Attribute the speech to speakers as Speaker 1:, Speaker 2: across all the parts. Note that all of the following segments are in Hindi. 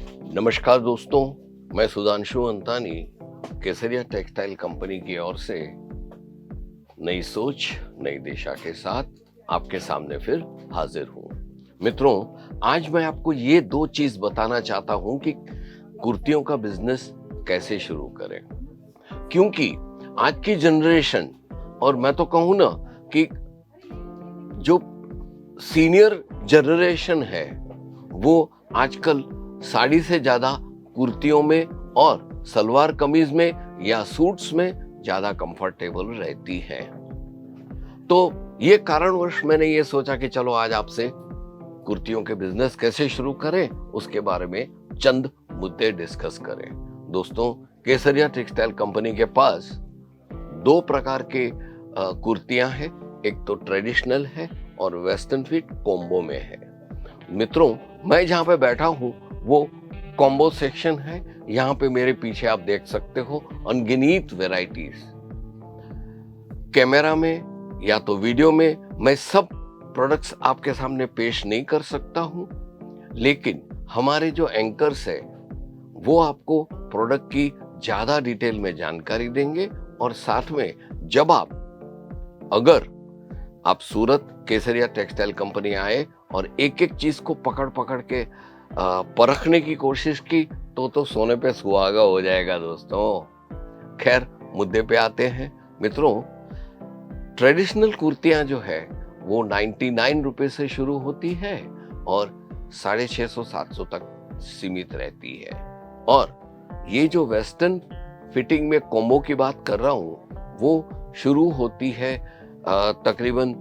Speaker 1: नमस्कार दोस्तों, मैं सुधांशु अंतानी केसरिया टेक्सटाइल कंपनी की ओर से नई सोच नई दिशा के साथ आपके सामने फिर हाजिर हूँ। मित्रों, आज मैं आपको ये दो चीज बताना चाहता हूँ कि कुर्तियों का बिजनेस कैसे शुरू करें, क्योंकि आज की जनरेशन और मैं तो कहूँ ना कि जो सीनियर जनरेशन है वो आजकल साड़ी से ज्यादा कुर्तियों में और सलवार कमीज में या सूट्स में ज्यादा कंफर्टेबल रहती है। तो ये कारणवश मैंने ये सोचा कि चलो आज आपसे कुर्तियों के बिजनेस कैसे शुरू करें उसके बारे में चंद मुद्दे डिस्कस करें। दोस्तों, केसरिया टेक्सटाइल कंपनी के पास दो प्रकार के कुर्तियां हैं। एक तो ट्रेडिशनल है और वेस्टर्न फिट कॉम्बो में है। मित्रों, मैं जहां पे बैठा हूं वो कॉम्बो सेक्शन है। यहाँ पे मेरे पीछे आप देख सकते हो अनगिनत वैरायटीज। कैमरा में या तो वीडियो में मैं सब प्रोडक्ट्स आपके सामने पेश नहीं कर सकता हूं, लेकिन हमारे जो एंकर्स है वो आपको प्रोडक्ट की ज्यादा डिटेल में जानकारी देंगे। और साथ में जब अगर आप सूरत केसरिया टेक्सटाइल कंपनी आए और एक एक चीज को पकड़ पकड़ के परखने की कोशिश की तो सोने पे सुहागा हो जाएगा दोस्तों। खैर, मुद्दे पे आते हैं। मित्रों, ट्रेडिशनल कुर्तियां जो है वो 99 रुपए से शुरू होती है और 650-700 तक सीमित रहती है। और ये जो वेस्टर्न फिटिंग में कॉम्बो की बात कर रहा हूं वो शुरू होती है तकरीबन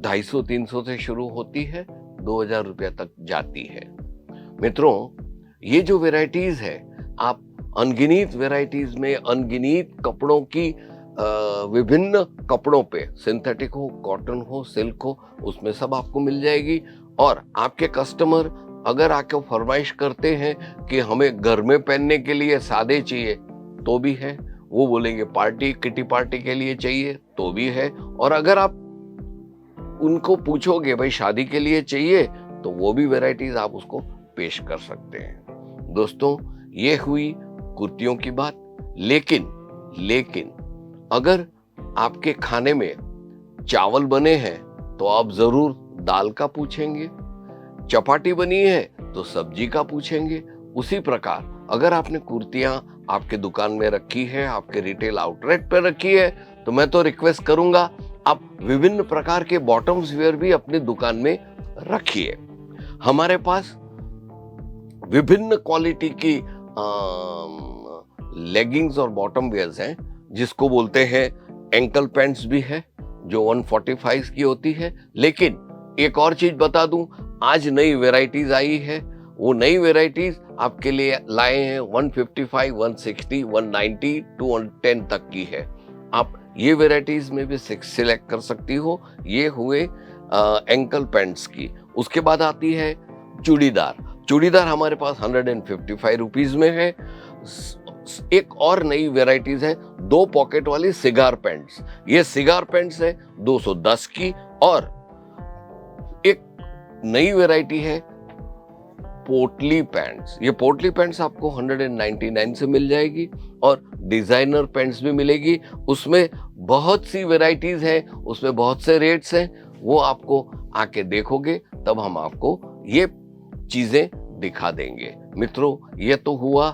Speaker 1: 250-300 से शुरू होती है, 2000 रुपया तक जाती है। मित्रों, ये जो वैरायटीज है आप अनगिनत वैरायटीज में अनगिनत कपड़ों की विभिन्न कपड़ों पे, सिंथेटिक हो, कॉटन हो, सिल्क हो, उसमें सब आपको मिल जाएगी। और आपके कस्टमर अगर आके फरमाइश करते हैं कि हमें घर में पहनने के लिए सादे चाहिए तो भी है, वो बोलेंगे पार्टी किटी पार्टी के लिए चाहिए तो भी है, और अगर आप उनको पूछोगे भाई शादी के लिए चाहिए तो वो भी वैरायटीज आप उसको पेश कर सकते हैं। दोस्तों, ये हुई कुर्तियों की बात। लेकिन अगर आपके खाने में चावल बने हैं तो आप जरूर दाल का पूछेंगे, चपाती बनी है तो सब्जी का पूछेंगे। उसी प्रकार अगर आपने कुर्तियां आपके दुकान में रखी है, आपके रिटेल आउटलेट पर रखी है, तो मैं तो रिक्वेस्ट करूंगा आप विभिन्न प्रकार के बॉटम्स वेयर भी अपनी दुकान में रखिए। हमारे पास विभिन्न क्वालिटी की लेगिंग्स और बॉटम वेयर्स हैं, जिसको बोलते हैं एंकल पैंट्स भी है जो 145 की होती है। लेकिन एक और चीज बता दूं, आज नई वेराइटीज आई है। वो नई वेराइटीज आपके लिए लाए हैं 155, 160, 190, 210 तक की है। आप ये वेराइटीज में भी सिलेक्ट कर सकती हो। ये हुए एंकल पैंट्स की। उसके बाद आती है चूड़ीदार हमारे पास 155 रुपीज में है। एक और नई वेराइटीज है 2 पॉकेट वाली सिगार पैंट्स। ये सिगार पैंट्स है 210 की। और एक नई वेराइटी है पोटली पैंट्स। ये पोटली पैंट्स आपको 199 से मिल जाएगी। और डिजाइनर पैंट्स भी मिलेगी। उसमें बहुत सी वेराइटीज हैं, उसमें बहुत से रेट्स हैं। वो आपको आके देखोगे तब हम आपको ये चीजें दिखा देंगे। मित्रों, ये तो हुआ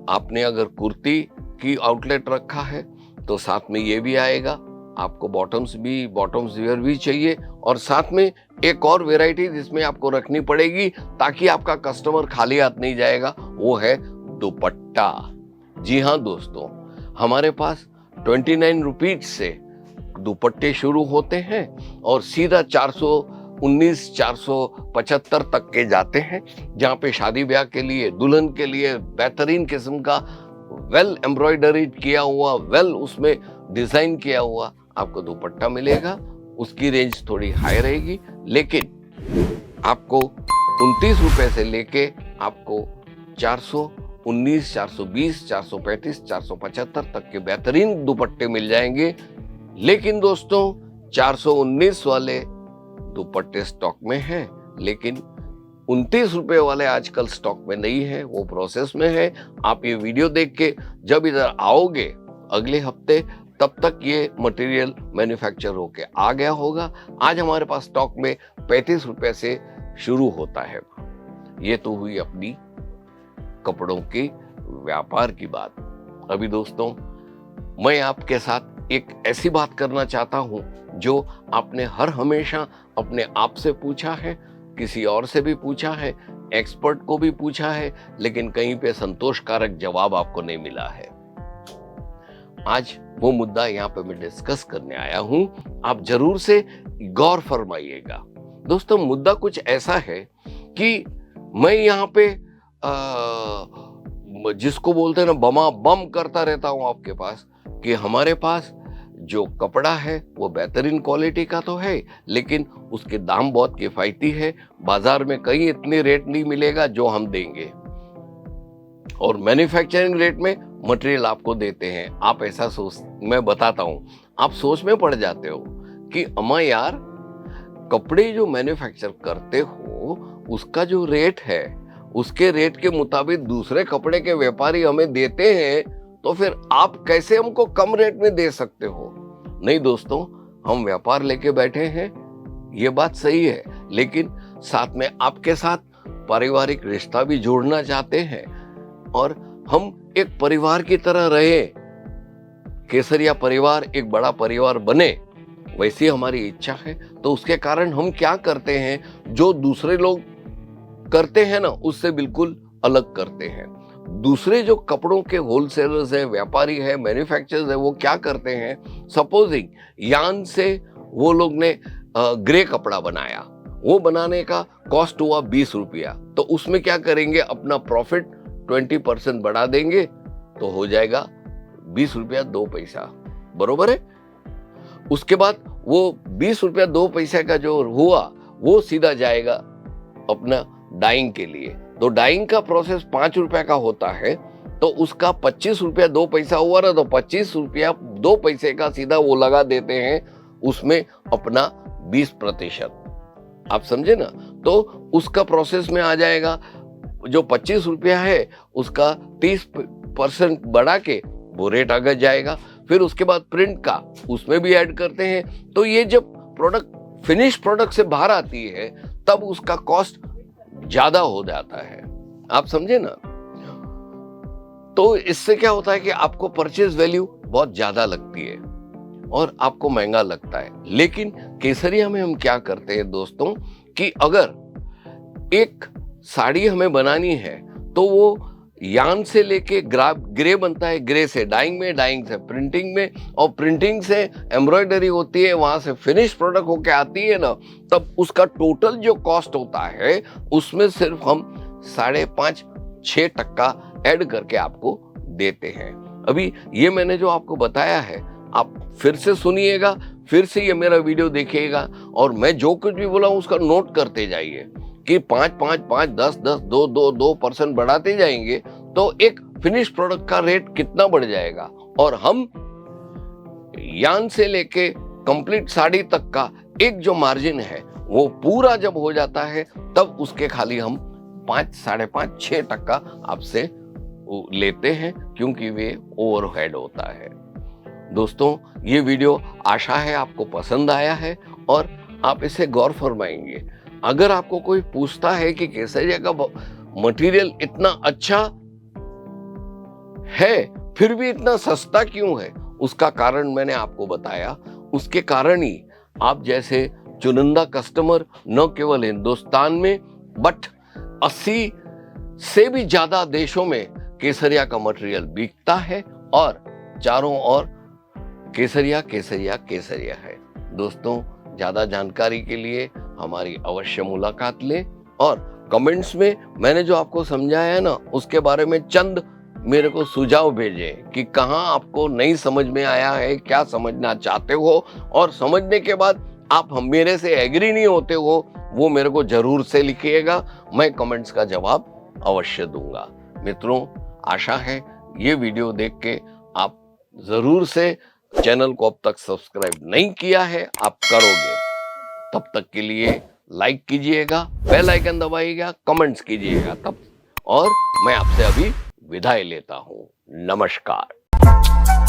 Speaker 1: आपने अगर कुर्ती की आउटलेट रखा है तो साथ में ये भी आएगा। आपको बॉटम्स वेयर भी चाहिए, और साथ में एक और वेराइटी जिसमें आपको रखनी पड़ेगी ताकि आपका कस्टमर खाली हाथ नहीं जाएगा, वो है दुपट्टा। जी हाँ दोस्तों, हमारे पास 29 रुपीज से दुपट्टे शुरू होते हैं और सीधा 419, 475 तक के जाते हैं, जहाँ पे शादी ब्याह के लिए, दुल्हन के लिए बेहतरीन किस्म का वेल एम्ब्रॉयडरी किया हुआ, वेल उसमें डिजाइन किया हुआ आपको दुपट्टा मिलेगा। उसकी रेंज थोड़ी हाई रहेगी, लेकिन आपको 29 रुपए से लेके आपको 419, 420, 435, 475 तक के बेहतरीन दुपट्टे मिल जाएंगे। लेकिन दोस्तों, 419 वाले दुपट्टे स्टॉक में हैं, लेकिन ₹29 वाले आजकल स्टॉक में नहीं है, वो प्रोसेस में है। आप ये वीडियो देख के जब इधर आओगे अगले हफ्ते, तब तक ये मटेरियल मैन्युफैक्चर होके आ गया होगा। आज हमारे पास स्टॉक में ₹35 से शुरू होता है। ये तो हुई अपनी कपड़ों के व्यापार की बात। अभी दोस्तों, मैं आपके साथ एक ऐसी बात करना चाहता हूं जो आपने हर हमेशा अपने आप से पूछा है, किसी और से भी पूछा है, एक्सपर्ट को भी पूछा है, लेकिन कहीं पे संतोषकारक जवाब आपको नहीं मिला है। आज वो मुद्दा यहाँ पे मैं डिस्कस करने आया हूं, आप जरूर से गौर फरमाइएगा। दोस्तों, मुद्दा कुछ ऐसा है कि मैं यहाँ पे जिसको बोलते हैं ना, बम करता रहता हूं आपके पास कि हमारे पास जो कपड़ा है वो बेहतरीन क्वालिटी का तो है, लेकिन उसके दाम बहुत किफायती है। बाजार में कहीं इतने रेट नहीं मिलेगा जो हम देंगे, और मैन्युफैक्चरिंग रेट में मटेरियल आपको देते हैं। आप ऐसा सोच, मैं बताता हूं, आप सोच में पड़ जाते हो कि अम्मा यार, कपड़े जो मैन्युफैक्चर करते हो उसका जो रेट है, उसके रेट के मुताबिक दूसरे कपड़े के व्यापारी हमें देते हैं, तो फिर आप कैसे हमको कम रेट में दे सकते हो? नहीं दोस्तों, हम व्यापार लेके बैठे हैं, ये बात सही है, लेकिन साथ में आपके साथ पारिवारिक रिश्ता भी जोड़ना चाहते हैं और हम एक परिवार की तरह रहे, केसरिया परिवार एक बड़ा परिवार बने, वैसी हमारी इच्छा है। तो उसके कारण हम क्या करते हैं, जो दूसरे लोग करते हैं ना, उससे बिल्कुल अलग करते हैं। दूसरे जो कपड़ों के होलसेलर्स है, व्यापारी है, मैन्युफैक्चरर्स है, वो क्या करते हैं, सपोजिंग यान से वो लोग ने ग्रे कपड़ा बनाया, वो बनाने का कॉस्ट हुआ ₹20, तो उसमें क्या करेंगे, अपना प्रॉफिट 20% बढ़ा देंगे, तो हो जाएगा ₹20.02, बरोबर है। उसके बाद वो ₹20.02 का जो हुआ वो सीधा जाएगा अपना डाइंग के लिए। तो डाइंग का प्रोसेस ₹5 का होता है, तो उसका ₹25.02 हुआ ना, तो ₹25.02 का सीधा वो लगा देते हैं उसमें अपना 20%। आप समझे ना? तो उसका प्रोसेस में आ जाएगा, जो ₹25 है उसका 30% बढ़ा के वो रेट आगे जाएगा। फिर उसके बाद प्रिंट का उसमें भी ऐड करते हैं। तो ये जब प्रोडक्ट फिनिश प्रोडक्ट से बाहर आती है तब उसका कॉस्ट ज्यादा हो जाता है। आप समझे ना? तो इससे क्या होता है कि आपको परचेज वैल्यू बहुत ज्यादा लगती है और आपको महंगा लगता है। लेकिन केसरिया में हम क्या करते हैं दोस्तों, कि अगर एक साड़ी हमें बनानी है तो वो यान से लेके ग्रे बनता है, ग्रे से डाइंग में, डाइंग से प्रिंटिंग में, और प्रिंटिंग से एम्ब्रॉयडरी होती है, वहां से फिनिश प्रोडक्ट होके आती है ना, तब उसका टोटल जो कॉस्ट होता है उसमें सिर्फ हम 5.5-6% ऐड करके आपको देते हैं। अभी ये मैंने जो आपको बताया है, आप फिर से सुनिएगा, फिर से ये मेरा वीडियो देखिएगा, और मैं जो कुछ भी बोला हूं उसका नोट करते जाइए कि 5-5-5, 10-10, 2-2% बढ़ाते जाएंगे तो एक फिनिश प्रोडक्ट का रेट कितना बढ़ जाएगा। और हम यान से लेके कंप्लीट साड़ी तक का एक जो मार्जिन है वो पूरा जब हो जाता है तब उसके खाली हम 5-5.5-6% आपसे लेते हैं, क्योंकि वे ओवरहेड होता है। दोस्तों, ये वीडियो आशा है आपको पसंद आया है और आप इसे गौर फरमाएंगे। अगर आपको कोई पूछता है कि केसरिया का मटेरियल इतना अच्छा है फिर भी इतना सस्ता क्यों है, उसका कारण मैंने आपको बताया। उसके कारण ही आप जैसे चुनिंदा कस्टमर न केवल हिंदुस्तान में बट 80 से भी ज्यादा देशों में केसरिया का मटेरियल बिकता है और चारों ओर केसरिया केसरिया केसरिया है। दोस्तों, ज्यादा जानकारी के लिए हमारी अवश्य मुलाकात लें और कमेंट्स में मैंने जो आपको समझाया है ना उसके बारे में चंद मेरे को सुझाव भेजें कि कहाँ आपको नहीं समझ में आया है, क्या समझना चाहते हो, और समझने के बाद आप हम मेरे से एग्री नहीं होते हो वो मेरे को जरूर से लिखिएगा, मैं कमेंट्स का जवाब अवश्य दूंगा। मित्रों, आशा है ये वीडियो देख के आप जरूर से चैनल को अब तक सब्सक्राइब नहीं किया है आप करोगे। तब तक के लिए लाइक कीजिएगा, बेल आइकन दबाइएगा, कमेंट्स कीजिएगा तब। और मैं आपसे अभी विदाई लेता हूं। नमस्कार।